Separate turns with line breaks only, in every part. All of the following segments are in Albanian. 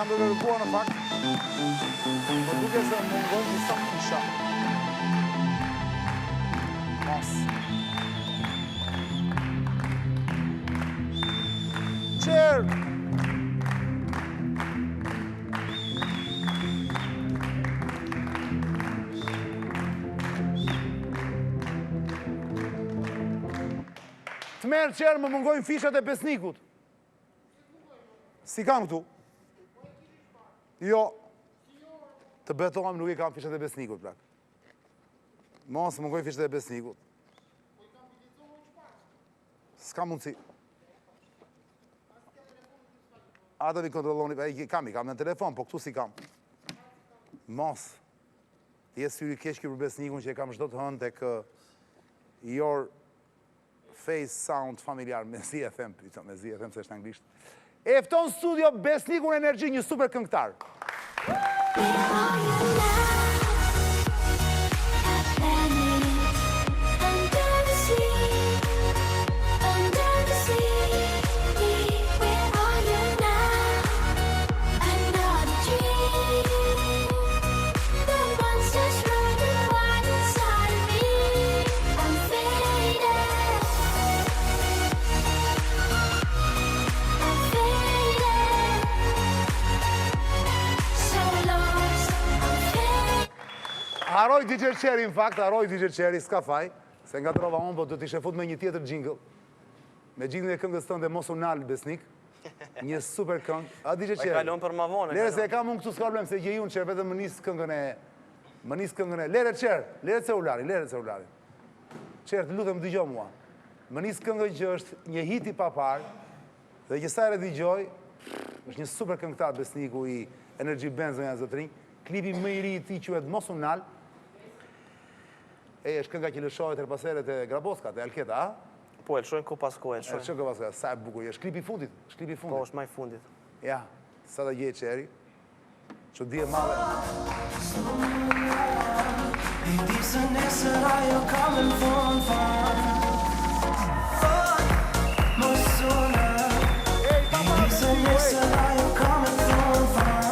jam duke kërkuar në fakt. Po duke se mungon disa kisha. Mos. Qerë! Të merë qerë më mungojnë fishat e besnikut. Si kam këtu? Jo. Të betohem nuk i kam fishat e besnikut, plak. Mos më mungojnë fishat e besnikut. S'ka mundësi. Ata vi kontrolloni, i kam në telefon, po këtu si kam. Mos. Jesë syri keqki për besnikun që e kam shdo të hënë tek your face sound familjar me ZFM, me ZFM se është anglisht. Efton studio Besnikun Energji, një super këngëtar. Haroj DJ Qeri, në fakt, haroj DJ Qeri, s'ka faj, se nga trova unë, po të t'ishe fut me një tjetër jingle, me jingle e këngës tënde mos u nalë besnik, një super këngë. A DJ Qeri?
E kalon për ma vonë.
Lere se e kam unë këtu s'ka problem, se gje unë që vetëm më nisë këngën e, lere Qerë, lere celularin. Qerë, të lutem dëgjoj mua. Më nisë këngën që është një hit i papar, dhe që sajre dëgjoj, është një super këngëtar besniku i Energy Band, zonja zotrinj, klipi më i ri i ti quhet Mos u nal. Është kënga që lëshohet her paseret e Graboskat, e Alketa, a?
Po, e lëshojnë ku pas ku, e lëshojnë.
Lëshojnë ku pas ku, sa e bukur, është klipi fundit,
Po, është maj fundit.
Ja, sa da gje Qeri, që di e madhe.
I di se nesër ajo ka me më thonë farë. Mos u nal. I di se nesër ajo ka me më thonë farë.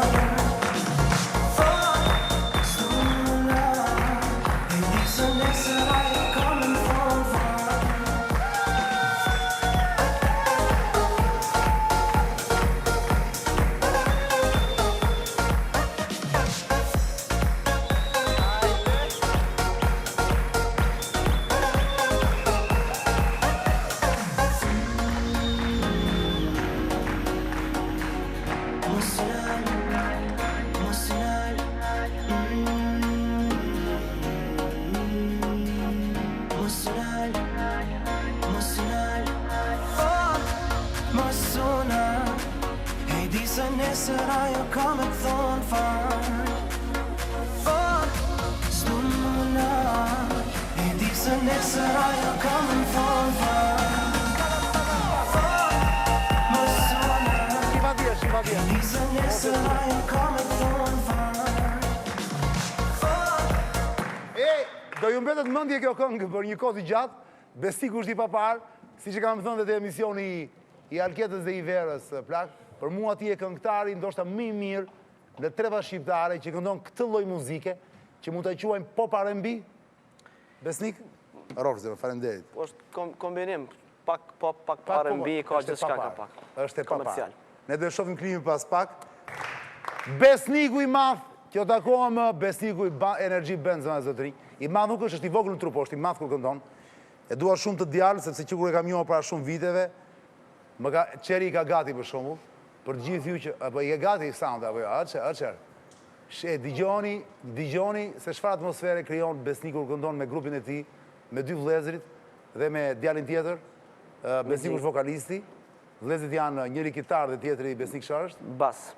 Do ju mbetet mendje kjo këngë për një kohë të gjatë, Besniku është i papar, si që kam thënë dhe të emisioni i Alketës dhe i Verës, plak, për mua ti e këngëtari ndoshta më i mirë në treva shqiptare që këndon këtë lloj muzike, që mund të quajmë pop R&B. Besnik? Rofë, faleminderit.
Po është kombinim, pak pop, pak R&B, ka gjithçka ka pak.
Është e papar. Ne do të shohim klimin pas pak. Besniku i madh, kjo takohem Besniku i Energy Band, zona zotëri. I madh nuk është i vogël në trup, është i madh kur këndon. E dua shumë të djalë, sepse që kur e kam njohur para shumë viteve, Qeri i ka gati për shembull, për të gjithë ju që apo i ka gati sound apo jo, atë. Dëgjoni se çfarë atmosfere krijon Besniku kur këndon me grupin e tij, me dy vëllezërit dhe me djalin tjetër. Besniku është vokalisti. Vëllezërit janë njëri kitar dhe tjetri Besnik Sharësht. Bas.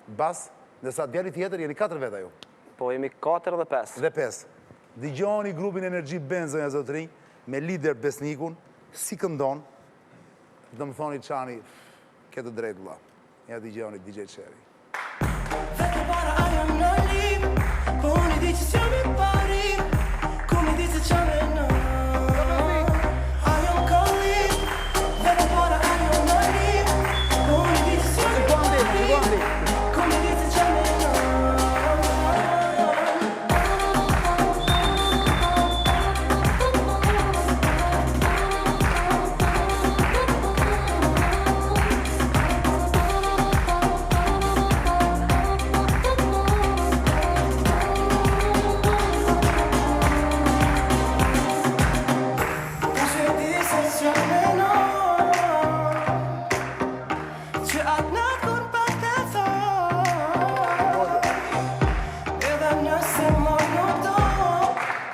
Ndërsa djali tjetër jeni 4 vetë ajo.
Po jemi 4 dhe 5.
Dhe 5. Dëgjoni grupin Energy Band, zonja zotërinj, me lider Besnikun, si këndon, do më thoni Çani, ke të drejtë vëlla. Ja dëgjoni DJ Qeri.
Vetë para ajo në lim, po unë di që s'jam i pari, ku mi di se çam e në. Ajo më ka lim, vetë para ajo në lim, po unë di që s'jam i pari, ku mi di se çam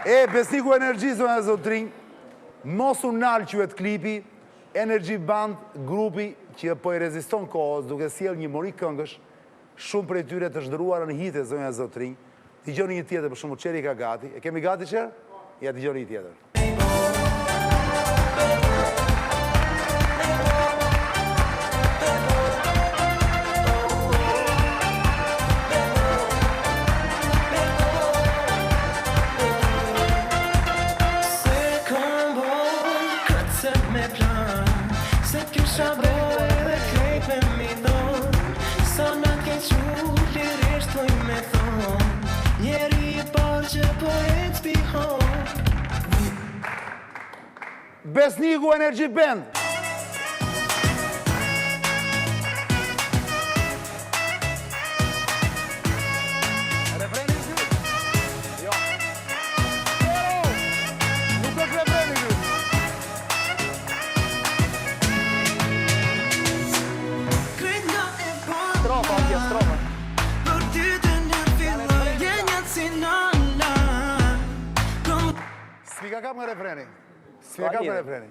E Besniku Energji, zonë e zotrinj, mos u nalë quhet klipi, Energy Band, grupi që po i reziston kohës, duke sjell një mori këngësh, shumë prej tyre të zhdëruar në hite, zonë e zotrinj. Dëgjoni një tjetër, për shumë Qeri ka gati. E kemi gati, Qer? Ja, dëgjoni një tjetër. Besniku Energy Band. Refreni ky? Jo. Nuk është refreni ky.
Strofa, kjo strofa.
S'mi ka kap nga refreni. S'mi ka kap nga refreni.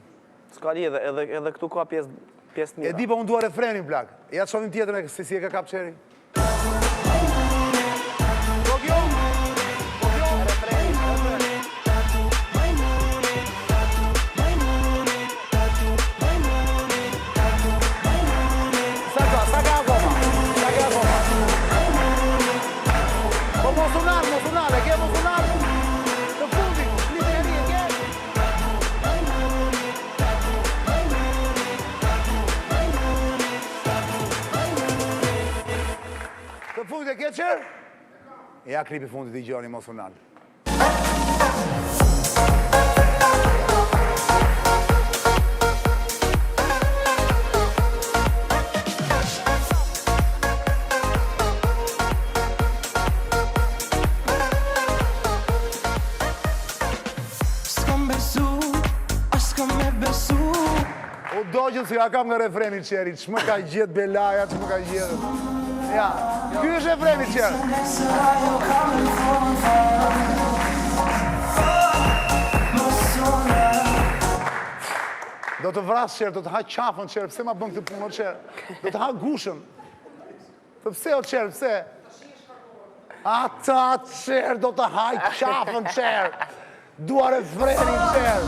S'ka lidhe, edhe këtu ka pjesë të mira.
E di, po unë dua refrenin plak. Ja të shohim tjetër se si e ka kap Qeri. Të fundit e ke Qer? Ja klipi fundit i gjoni mos unal. U dogjën si ka kam nga refreni Qeri, që më ka gjithë belaja, që më ka gjithë. Ja, ky është refreni Qer. Do të vras Qer, do të ha qafën Qer, pse ma bën këtë punë o Qer? Do të ha gushën. Po pse o Qer, pse? Ata Qer, do të ha qafën Qer. Dua refreni Qer.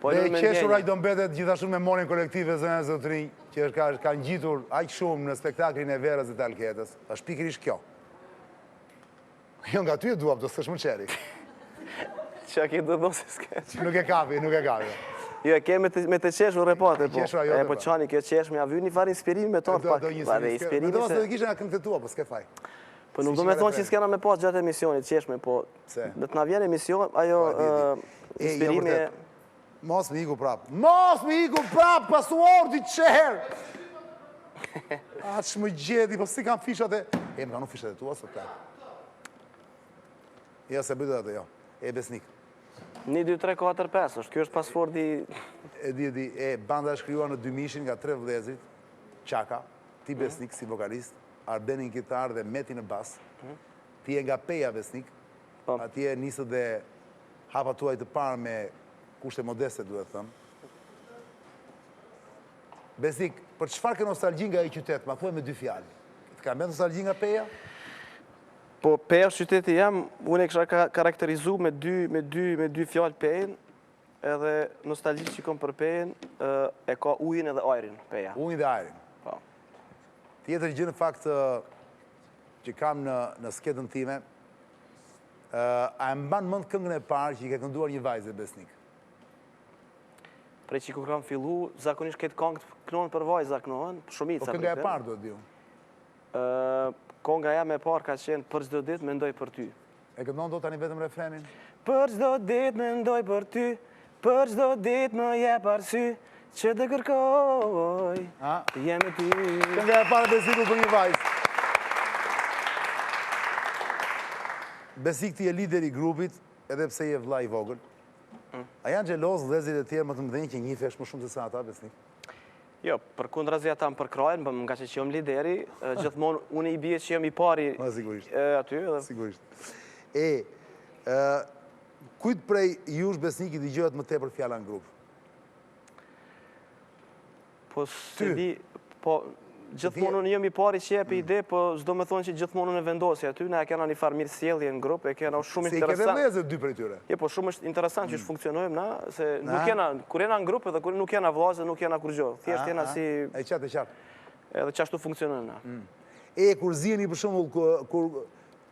Dhe qeshura i do mbetet gjithashtu me monin kolektive zënë e zotrinj, që ka ngjitur aq shumë në spektaklin e Verës dhe Talketës, është pikërisht kjo. Jo nga ty e duam, do s'është më Qeri.
Që a ke do se s'ke.
Nuk e kapi, nuk e kapi.
Jo, ke me të qeshur repate, po.
Qeshura jote,
E po qani, kjo qesh me avy një farë inspirimi me tonë pak.
Me do se të kishe nga këngët e tua, po s'ke faj.
Po nuk do me thonë që s'kena me pas gjatë emisionit, qeshme, po. Dhe të na vjen emision, ajo inspirimi e...
Mos me iku prap. Mos me iku prap, pasuordi Qer! Atë që më gjedi, po si kam fishat e... E, më ka nuk fishat e tua, sot plak. Ja, se bëjtë atë, jo. E Besnik.
1, 2, 3, 4, 5, është kjo është pasfordi...
E di, banda është krijuar në 2000 nga 3 vëllezrit, Qaka, ti Besnik si vokalist, Arbeni në kitar dhe Meti në bas, ti e nga Peja Besnik, ati e nisët dhe hapa tuaj të parë me kushte modeste, duhet thëmë. Besnik, për çfarë ke nostalgji nga i qytet, ma thuaj me 2 fjalë. Të ka me nostalgji nga Peja?
Po, Peja është qyteti jam, unë e kësha karakterizu me 2 fjalë Pejën, edhe nostalgji që kom për Pejën, e ka ujin edhe ajrin, Peja.
Ujin dhe ajrin.
Po.
Tjetër gjë në fakt që kam në sketën time, a e mban mend këngën e parë që i ke kënduar një vajzë Besnik?
Prej që kur kam fillu, zakonisht këtë këngë kënohen për vajza kënohen, shumica.
Po kënga e parë duhet diu.
Kënga jam e parë ka qenë për çdo ditë mendoj për ty.
E këndon do tani vetëm refrenin?
Për çdo ditë mendoj për ty, për çdo ditë më jep arsy, që të kërkoj, jem me ty.
Kënga e parë Besniku për një vajzë. Besnik ti je lideri i grupit, edhe pse je vlla i vogël. A janë xheloz vëllezërit e tjerë më të mëdhenj që njifesh më shumë se sa ata, Besnik?
Jo, përkundrazi ata më përkrajnë, nga që jam lideri, gjithmonë unë i bie që jam i pari
Sigurisht.
aty.
Sigurisht. Kujt prej jush Besnik i dëgjohet më tepër fjala në grup?
Po se di, po gjithmonë unë jam i pari që jep ide, po s'do me thonë që gjithmonë unë e vendosi aty, ne e kena një farë mirësjellje në grup, e kena shumë
Se i keve
interesant.
vëllezër dy prej tyre.
Jo, po shumë është interesant që funksionojmë na, se nuk jena, kur jena në grup edhe kur nuk jena vllazë, nuk jena kur gjë. Thjesht jena si
E qartë.
edhe çashtu funksionojmë na.
Kur ziheni për shembull kur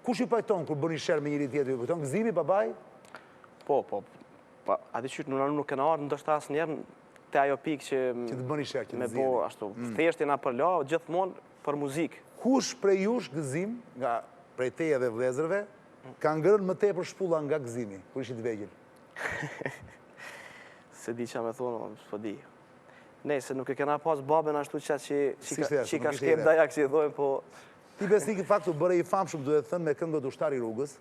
kush ju pajton kur bëni shër me njëri tjetrin, ju pajton gëzimi babai?
Po, a di qytë nuk kena ardhur ndoshta asnjëherë te ajo pikë që
Që të bëni shër, që
me
të
bo
ziheni.
ashtu. Thjesht jena për la, gjithmonë për muzikë.
Kush prej jush gëzim, nga prej teje dhe vëllezërve, ka ngrënë më tepër shpulla nga gëzimi, kur ishit vegjël?
Se di qa me thonë, s'po di. Ne, se nuk e kena pas babën ashtu që ka shkep dajak që i dojmë, po...
Ti Besnik i faktu bëre i famshëm, duhet thënë, me këngët Ushtari i Rrugës,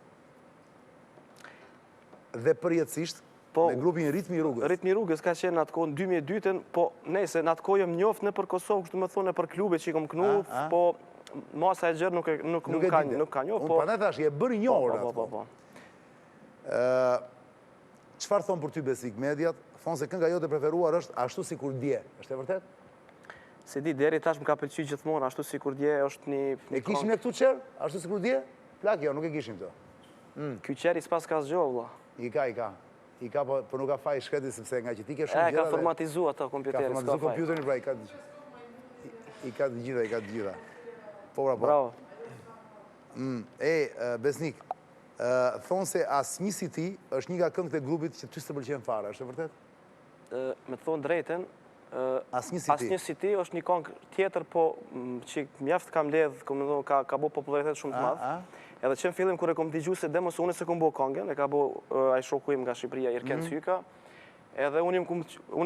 dhe përjetësisht, me grupin Ritmi i Rrugës.
Ritmi i Rrugës ka qenë atë kohë në 2002-ën, po nese në atë kohë jëm njoftë në për Kosovë, kështu me thonë e për klube që i kom knu, po masa e gjërë nuk ka njoftë, po...
Unë pa ne thash, je bërë njohër atë.
Po.
Çfarë thonë për ty Besnik mediat? Thonë se kënga jote preferuar është Ashtu si kur dje. Është e vërtet?
Se di, deri tash më ka pëlqy gjithmonë, Ashtu si kur dje është një...
E kishim ne këtu qërë? Ashtu si kur dje? Plak jo, nuk e kishim të.
Ky qeri s'pas ka zgjo, vlla.
I ka, po nuk ka faj shkreti, sepse nga që ti ke shumë gjëra...
Ka formatizu ato kompjuteri, s'ka faj.
Ka formatizu kompjuterin, pra i ka të gjitha. Po, pra, po.
Bravo.
Besnik, thonë se asnjë si ti është një nga këngët e grupit që ty s'të pëlqen fare, është e vërtet?
Me të thonë drejten,
Asnjë
si ti është një këngë tjetër, po që mjaft kam ledh, ka bo popularitet shumë të madh. Edhe që në fillim kur e kom dëgju se demos unë se kom bo këngën, e ka bo ai shoku im nga Shqipëria, Irken Syka, edhe unë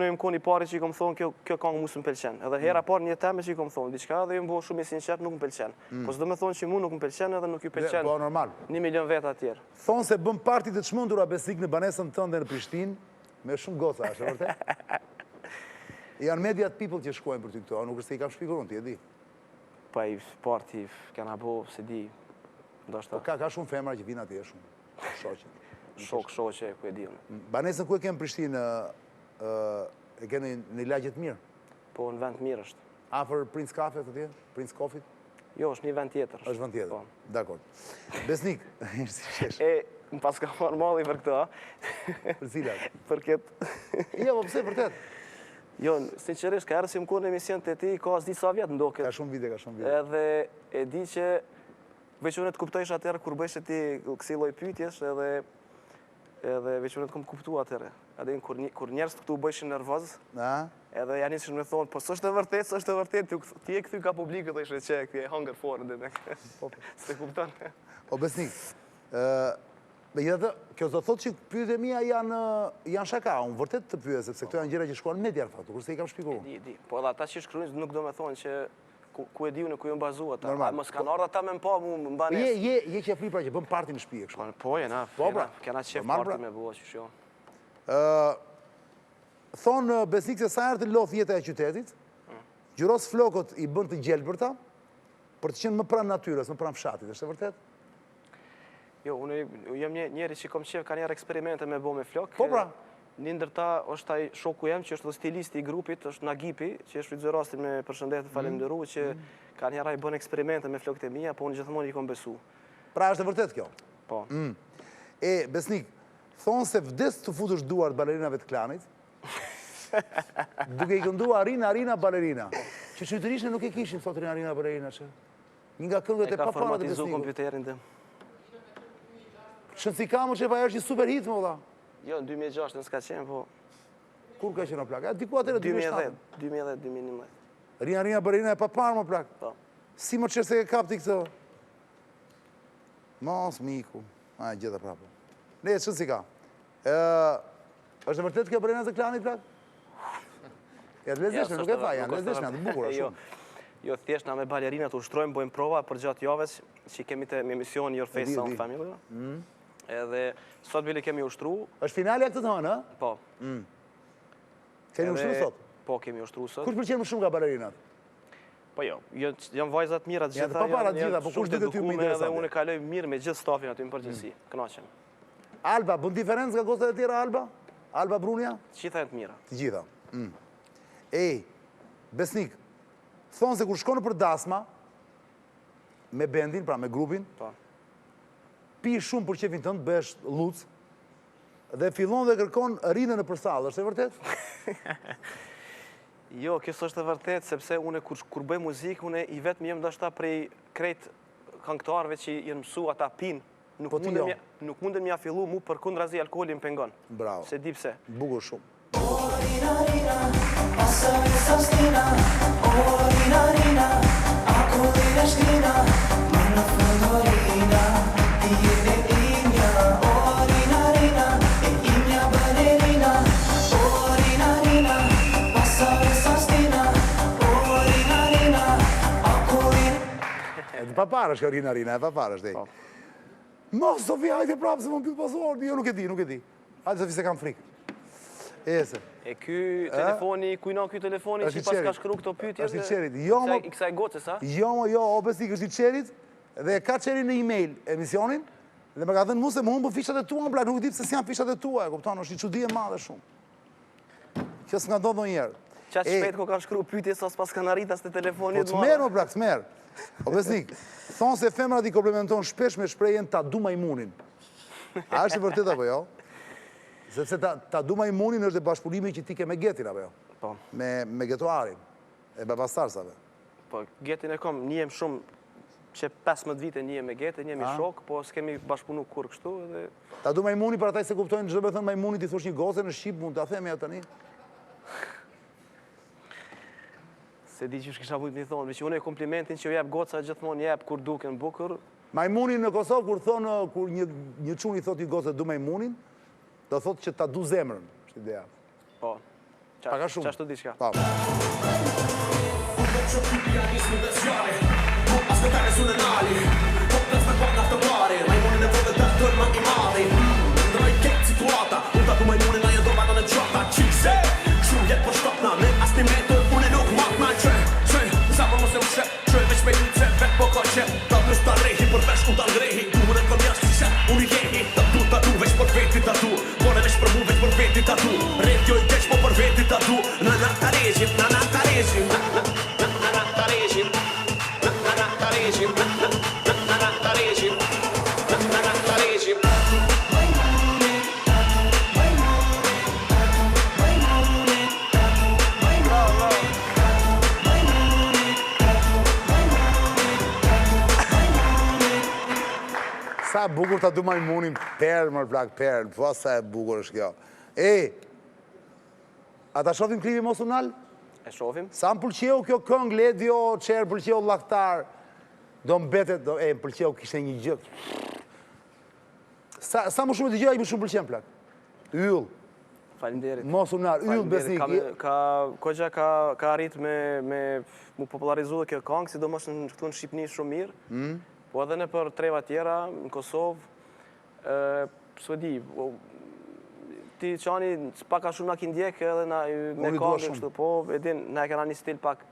jem koni pari që i kom thonë kjo këngë mu së më pëlqen. Edhe hera parë një teme që i kom thonë, diçka dhe jem bo shumë i sinqert nuk më pëlqen. Po s'do me thonë që mu nuk më pëlqen edhe nuk ju pëlqen
Po, normal.
1 milion veta tjerë.
Thonë se bëm parti të çmendura Besnik në banesën tënde në Prishtinë me shumë goca, është e vërtet? Janë mediat people që shkojnë për ty këto, nuk është se i kam shpjeguar unë, ti e di.
Po ai parti kena bo, se di, ndoshta.
Po ka shumë femra që vinë atje shumë.
Shoqe, ku e di unë.
Banesën ku e kemë Prishtinë, e keni në lagje të mirë?
Po në vend mirë është.
Afër Prince Cafe atje? Prince Coffee?
Jo, është një vend tjetër.
Është vend tjetër.
Po.
Dakor. Besnik, si qesh?
Më pas ka marrë malli për këtë,
Për cilat?
për këtë.
Jo, po pse vërtet?
Jo, sinqerisht, ka erë si më kur në emision të ti, ka s'di sa vjetë ndoket.
Ka shumë vite.
Edhe e di që veç unë të kuptojsh atërë kur bëjsh ti kësi lloj pyetjesh, edhe veç unë të kom kuptu atërë. Adin, kur njerës të këtu bëjshin nervoz, edhe janë nishin me thonë, po s'është e vërtet, ti e këthy ka publikët, dhe ishe që e këthy e hunger for, se kupton.
O Besnik, kjo të thotë që pyetjet mia janë shaka, unë vërtet të pyet, sepse këto janë gjëra që shkuan në media në fakt, kurse i kam shpjeguar.
Di, po edhe ata që shkruajnë nuk do me thonë që ku e di unë ku ju bazu ata.
Normal.
Mos kanë ardhur ata me më pa mu më banes.
Je që fli pra që bëm parti në shtëpi kështu.
Po jena, kena qef parti me bua që shjo.
Thonë Besnik se sa herë të lodh jeta e qytetit, gjyros flokët i bën të gjelbërta për të qenë më pranë natyrës, më pranë fshatit, është e vërtet?
Jo, unë jam njeri që kom qef ka njerë eksperimente me bo me flok.
Po pra.
Një ndërta është taj shoku jem që është dhe stilisti i grupit, është Nagipi, që është frytëzë rastin me përshëndetë falemderu, që ka njerë i bën eksperimente me flokët e mija, po unë gjithmonë i kom besu.
Pra është e vërtet kjo?
Po.
Besnik, thonë se vdes të futësh duart balerinave të klanit, duke i këndu Arina balerina, që qytetarishtë nuk e kishin, thotë Arina balerina, që një nga këngët e papanat e
formatizu
Besnikut.
kompjuterin dhe.
Shëncikamu që pa është një super hit, më dha.
Jo, në 2006 në s'ka qenë, po...
Kur ka qenë o plak? Diku atërë 2007.
2010-2011.
Rina balerina e papanë, më plak.
Po.
Si më qërë se ke kapti këtë? Mos, miku. Gjitha prapë. Ne, Shëncika. është e vërtet kjo balerina të klanit, plak? Ja të lezeshme, nuk e tha, janë lezeshme, të bukura shumë.
Jo, thjesht na me balerinat ushtrojmë, bojmë prova për gjatë javës që kemi të emision Your Face Sound Family. Edhe sot bile kemi ushtru.
Është finale këtë tonë, ha?
Po.
Keni ushtru sot?
Po, kemi ushtru sot.
Kush pëlqen më shumë nga balerinat?
Po jo, janë vajzat mira të gjitha.
Janë papara të gjitha, po kush duket ty më interesante?
Edhe unë kaloj mirë me gjithë stafin aty në përgjithësi. Kënaqem.
Alba, bën diferencë nga gocat e tjera Alba? Alba Brunja?
Të gjitha janë të mira.
Të gjitha. Ej, Besnik, thonë se kur shkonë për dasma, me bendin, pra me grupin, pi shumë për qefin tënë, bëhesh luc, dhe fillon dhe kërkon rinën e përsallë, është e vërtet?
Jo, kjo është e vërtet, sepse une kur bëj muzikë, une i vetëm jem dashta prej krejt këngëtarëve që jenë mësu ata pinë, nuk munden mja fillu mu për kundrazi alkoholin pengon.
Bravo.
Se di pse.
Bukur shumë. Pa parë është Rina, e pa parë është. Mos, Sofi, hajde prapë se më pytë pasor, jo nuk e di. Hajde, Sofi, se kam frikë. Ese.
E ky telefoni, kujna ky telefoni që pas ka shkru këto pytje?
Është i qerit.
I kësaj gocës, a?
Jo, o besnik është i qerit, dhe ka qerit në e-mail emisionin, dhe me ka thënë mu se më humbë fishat e tua, bla, nuk di pëse si janë fishat e tua, e kupton, është i çudi e madhe shumë. Kjo s'ka ndodhur ndonjëherë.
Qatë shpejt ko ka shkru pytje sa s'pas kanë arritas të telefonit
të merë, më plak, s'merë. O besnik, thonë se femrat i komplementon shpesh me shprejen ta du majmunin. A është e vërtet apo jo? Sepse ta du majmunin është e bashkëpunimi që ti ke me Getin apo jo?
Po.
Me Getoarin, e babastarsave.
Po, Getin e kom, njem shumë që 15 vite njem me Getin, njem i shok, po s'kemi bashkëpunu kur kështu edhe...
Ta du majmunin për ataj se kuptojnë, çdo me thënë majmunit i thosh një goce në Shqip, mund ta themi atë tani?
Se di që shkisha vujt mi thonë, që une komplimentin që jep goca gjithmonë jep kur duken bukur.
Majmunin në Kosovë, kur thonë, kur një çun i thot i goce du majmunin, do thotë që ta du zemrën, është ideja.
Po,
Paka shumë.
Qashtu di shka.
Po. Sa bukur ta du majmunin, perl, mër plak, perl, po sa e bukur është kjo. A ta shofim klipi mos u nal?
E shofim?
Sa më pëlqeu kjo këngë, Ledio, qerë pëlqeu laktar, do mbetet, më pëlqeu kishte një gjë. Sa më shumë të gjëja, i më shumë pëlqen plak. Yll.
Faleminderit.
Mos u nal, yll besnik.
Kogja ka arrit me mu popularizu dhe kjo këngë, sidomos këtu në Shqipni shumë mirë. Po edhe në për treva tjera, në Kosovë, s'u di, ti qani paka shumë na ki ndjek edhe me këngë kështu, po edhin, na e kena një stil pak...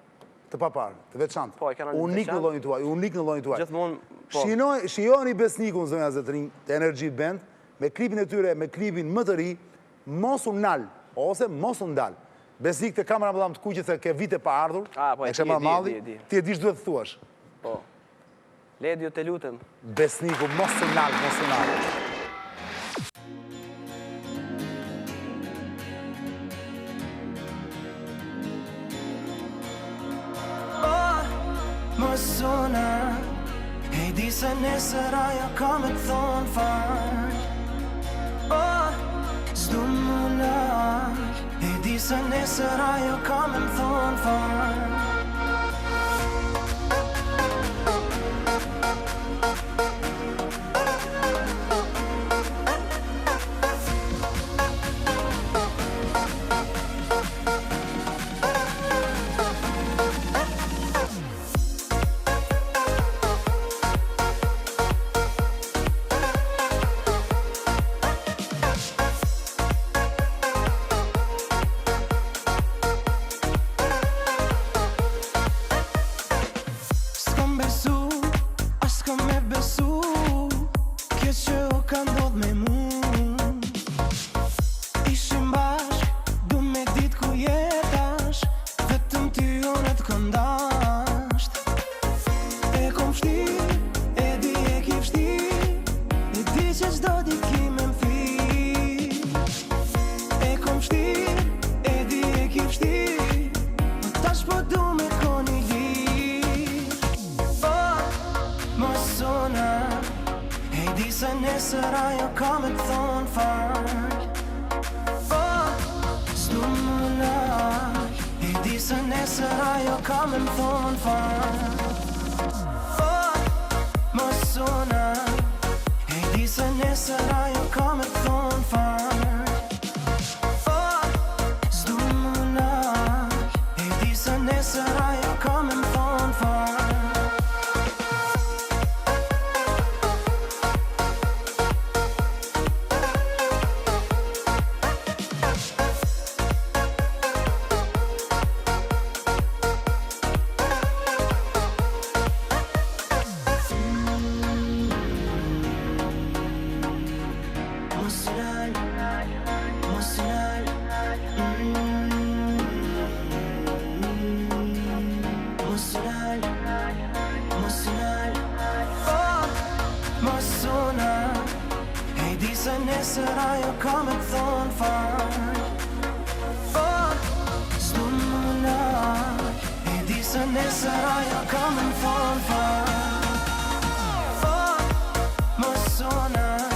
Të paparë, të veçantë.
Po, e kena një
unik në llojin tuaj, unik në llojin tuaj.
Gjithmonë, po.
Shijoni Besnikun, zonja Zetrin, të Energy Band, me klipin e tyre, me klipin më të ri, mos u nal, ose mos u ndal. Besnik të kamera më dhamë të kuqit se ke vite pa ardhur,
po,
ti e dish duhet të thuash.
Po. Ledio, të lutem.
Besniku, mos u nal, mos u nal.
Mësona, e di se nesër ajo ka me të thonë fal. S'du më lal, e di se nesër ajo ka me të thonë fal. nesër ajo ka me thonë fal. S'du më lak, e di se nesër ajo ka me më thonë fal. Mos u lak, e di se nesër ajo ka me thonë fal. S'du më lak, e di se nesër ajo ka me më thonë fal. Nesër ajo ka me thonë fal. S'du më lak, e di se nesër ajo ka me thonë fal. Mos u lak,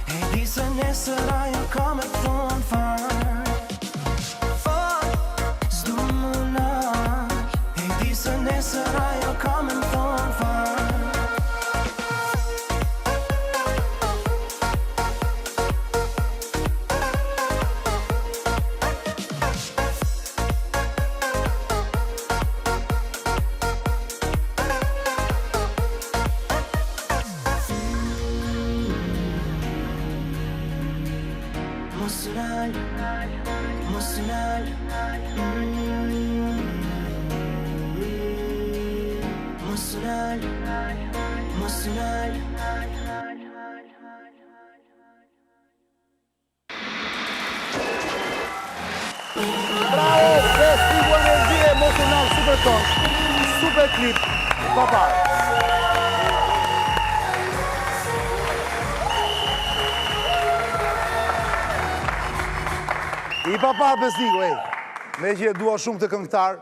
e di se nesër ajo ka me thonë fal. S'du më lak, e di se nesër ajo ka me thonë fal.
Bravo, Besniku energji emocional, super ton, super klip, papa. I papa Besniku, me që e dua shumë të këngëtar,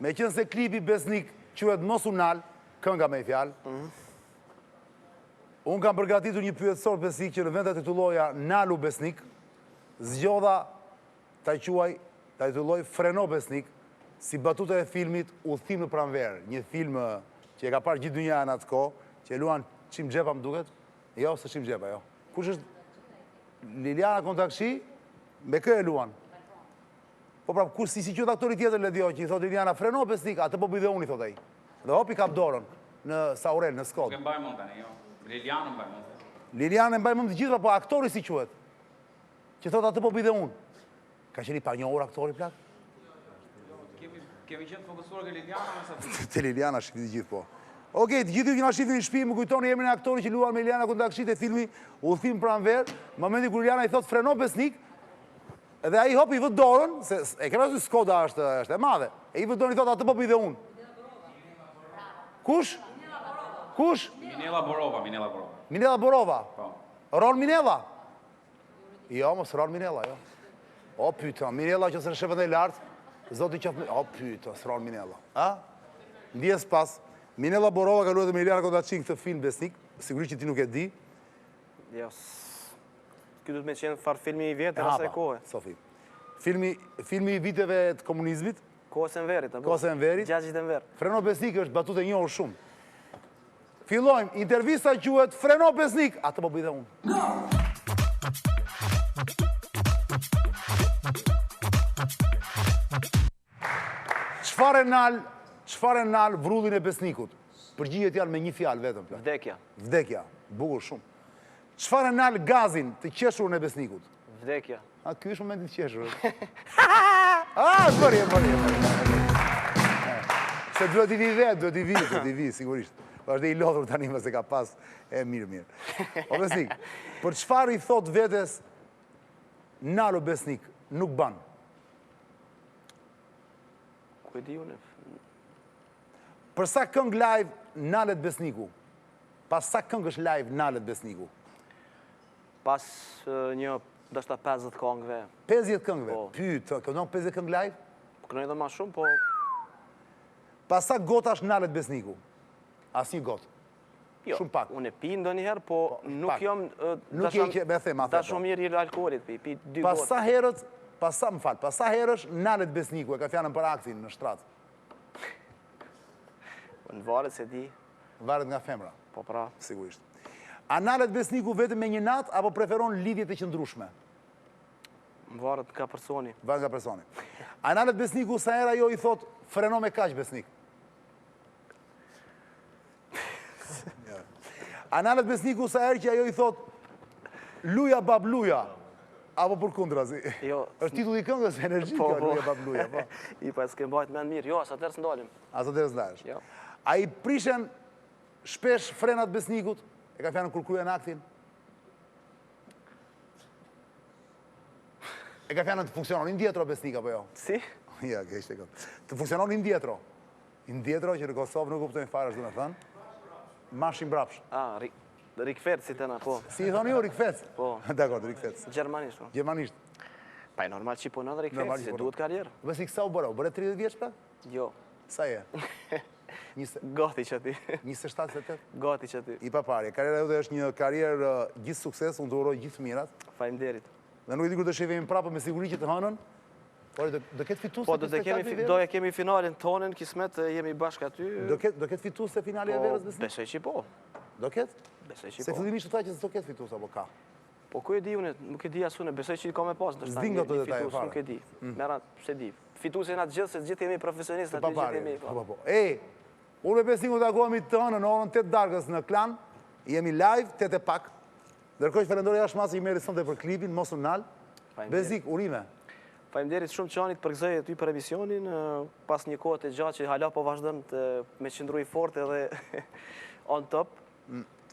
me qënë se klipi Besnik quhet Mos u nal, kënga me i fjalë. Unë kam përgatitur një pyetësor Besnik që në vend të titulloja Nalu Besnik, zgjodha ta titulloj Freno Besnik, si batuta e filmit Udhëtim në pranverë, një film që e ka parë gjithë dynja në atë kohë, që e luan Çim Xhepa më duket? Jo, se Çim Xhepa, jo. Kush është? Liliana Kontakshi, me kë e luan? Po prap, kush si qëtë aktori tjetër Ledjo, që i thot Liliana Freno Besnik, atë po bëj dhe unë i thot ai. Dhe hop i kap dorën në Saurel, në Skod.
Nuk e mbaj mund tani, jo. Liliana mbaj mund.
Liliana e mbaj mund të gjitha, po aktori si quhet? Që thot atë po bëj dhe unë. Ka qeni pa njohur aktori plak?
Kemi qenë fokusuar ke Liliana me sa të...
Te Liliana shifit të gjithë po. Okej, të gjithë ju kina shifit në shtëpi, më kujtoni emrin e aktorit që luan me Liliana Kontakshi te filmi Udhëtim pranverë, momenti kur Liliana i thot Freno Besnik, edhe ai hop i vë dorën, se e ke parasysh Skoda është e madhe. E i vë dorën i thot atë po bëj dhe unë. Kush? Kush?
Minella Borova.
Minella Borova.
Po.
Ron Minella? Jo, mos Ron Minella, jo. O, pyta, Minella që së në shefën e lartë, zoti qëfë... O, pyta, së Ron Minella. A? Ndjes pas, Minella Borova ka luajtur me Liliana Kontakshi këtë film Besnik, sigurisht që ti nuk e di.
Jo, ky duhet me qenë far filmi i vjetë, asaj kohë.
Sofi. Filmi i viteve të komunizmit,
Kohës e Enverit, apo?
Kohës e Enverit.
Gjagjit e Enver.
Freno Besnik është batutë e njohur shumë. Fillojmë, intervista quhet Freno Besnik, atë po bëj dhe unë. Çfarë nal vrudhin e Besnikut? Përgjigjet janë me një fjalë vetëm.
Vdekja.
Vdekja, bukur shumë. Çfarë nal gazin të qeshurën e Besnikut?
Vdekja.
A, ky është momenti i qeshur. Bëri. Se duhet i vi vetë, duhet i vi, sigurisht. Është i lodhur tani më se ka pas e mirë. O Besnik, për çfarë i thot vetes Nalu Besnik, nuk ban?
Ku e di unë?
Për sa këngë live nalet Besniku? Pas sa këngësh live nalet Besniku?
Pas një, dështë 50 këngëve.
50 këngëve?
Po.
Pyt, këndon 50 këngë live?
Këndon edhe ma shumë, po...
Pas sa gotash nalet Besniku? As një gotë.
Jo,
shumë pak.
unë e pi ndonjëherë, po nuk
pak.
jam
Nuk je që me them atë.
dashomir i alkoolit, pi 2
Pas
gotë.
sa herët, pas sa herësh nalet Besniku e ka fjanën për aktin në shtrat.
Në varet se di,
Varet nga femra,
po pra.
sigurisht. A nalet Besniku vetëm me një natë apo preferon lidhjet e qëndrueshme?
Në varet nga personi.
Varet nga personi. A nalet Besniku sa herë ajo i thot freno me kaq Besnik? A nalet Besniku sa herë që ajo i thot luja bab luja? Apo për kundrazi?
Jo.
Është titulli i këngës energji,
Po,
kjo,
po.
luja bab luja, po.
I pa s'ke mbajt me në mirë, jo, sa tërë s'ndalim.
Asa të rëzdash.
Jo.
A i prishen shpesh frenat Besnikut? E ka fjanën kur kryen aktin? E ka fjanën të funksionon indietro Besnik, apo jo?
Si?
Ja, ke ishte këtë. Të funksionon indietro. Indietro që në Kosovë nuk kuptojnë fare, është du në thënë. Mashin brapsh.
Rikfert si tëna, po.
Si i thoni ju, Rikfec?
Po.
Dakor, Rikfec.
Gjermanisht, po.
Gjermanisht.
Pa e normal që i punon
Normal
rikfert,
që
se
punon.
duhet karierë.
Besnik, sa u bërë? U bërë 30 vjeç pa?
Jo.
Sa je? 20
Gati që ti.
27-28?
Gati që ti.
I paparje. Karriera jote është një karrierë gjithë sukses, unë të uroj gjithë mirat.
Faleminderit.
Dhe nuk e di kur të shihemi prapë me siguri që të hënën. Por do ketë fitues.
Po, do e kemi finalin tonën, kismet, jemi bashkë aty.
Do ketë fitues se finali e verës Besnik?
Besoj që po.
Do ketë?
Besoj që
Se
po.
fillimisht u tha që s'do ketë fitues apo ka.
Po ku e di unë, nuk e di asune, besoj që i ka me pas, ndërsa
S'di nga
një
këto detaje
fitues,
fare.
nuk e di. Mera, se di. Fitues e na gjithë, se gjithë jemi profesionistë, aty gjithë
Papari.
jemi.
Po. Unë me Besniku takohemi të hënën në orën 8 darkës në Klan. Jemi live 8 e pak. Ndërkohë që falenderoj jashtë masë i merri sonte për klipin, mos u nal. Besnik, urime.
Faleminderit shumë Çanit për gëzoj ty për emisionin, pas një kohë të gjatë që hala po vazhdon me qëndruj fort edhe on top.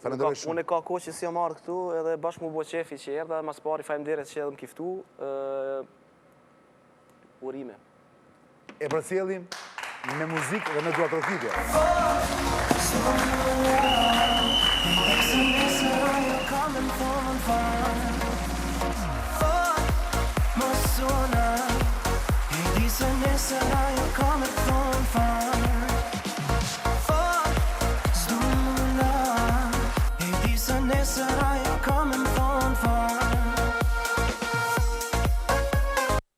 Falenderoj shumë.
Unë e ka kohë që si jam ardhur këtu edhe bashkë mu bo qefi që erdha, mas pari faleminderit që edhe më kiftu. Urime.
E përcjellim me muzikë dhe me duatrokitje.
Ma suona e di se ne sarà